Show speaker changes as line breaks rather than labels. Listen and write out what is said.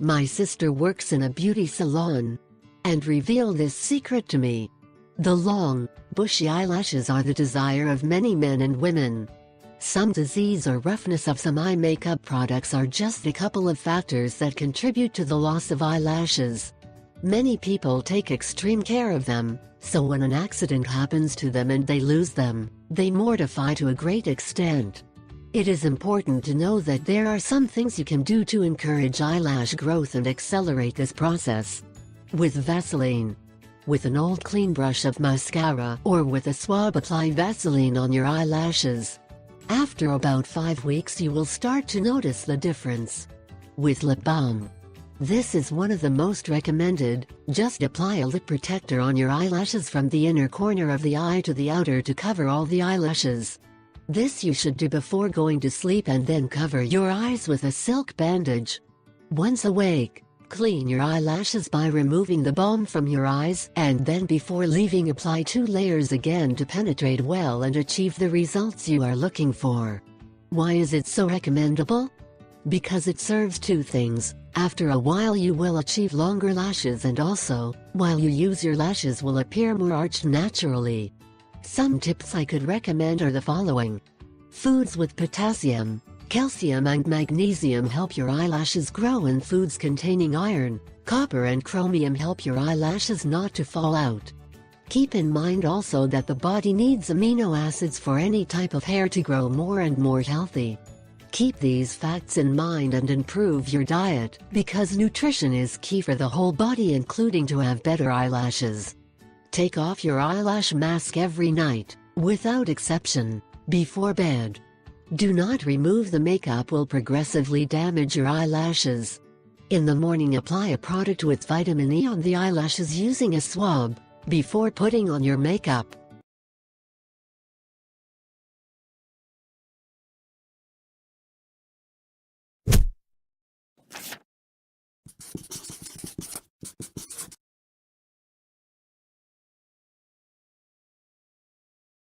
My sister works in a beauty salon and revealed this secret to me. The long, bushy eyelashes are the desire of many men and women. Some disease or roughness of some eye makeup products are just a couple of factors that contribute to the loss of eyelashes. Many people take extreme care of them, so when an accident happens to them and they lose them, they mortify to a great extent. It is important to know that there are some things you can do to encourage eyelash growth and accelerate this process. With Vaseline. With an old clean brush of mascara or with a swab, apply Vaseline on your eyelashes. After about 5 weeks you will start to notice the difference. With lip balm. This is one of the most recommended. Just apply a lip protector on your eyelashes from the inner corner of the eye to the outer to cover all the eyelashes. This you should do before going to sleep and then cover your eyes with a silk bandage. Once awake, clean your eyelashes by removing the balm from your eyes, and then before leaving apply 2 layers again to penetrate well and achieve the results you are looking for. Why is it so recommendable? Because it serves 2 things. After a while you will achieve longer lashes, and also, while you use your lashes will appear more arched naturally. Some tips I could recommend are the following. Foods with potassium, calcium and magnesium help your eyelashes grow, and foods containing iron, copper and chromium help your eyelashes not to fall out. Keep in mind also that the body needs amino acids for any type of hair to grow more and more healthy. Keep these facts in mind and improve your diet, because nutrition is key for the whole body, including to have better eyelashes. Take off your eyelash mask every night, without exception, before bed. Do not remove the makeup, will progressively damage your eyelashes. In the morning apply a product with vitamin E on the eyelashes using a swab, before putting on your makeup.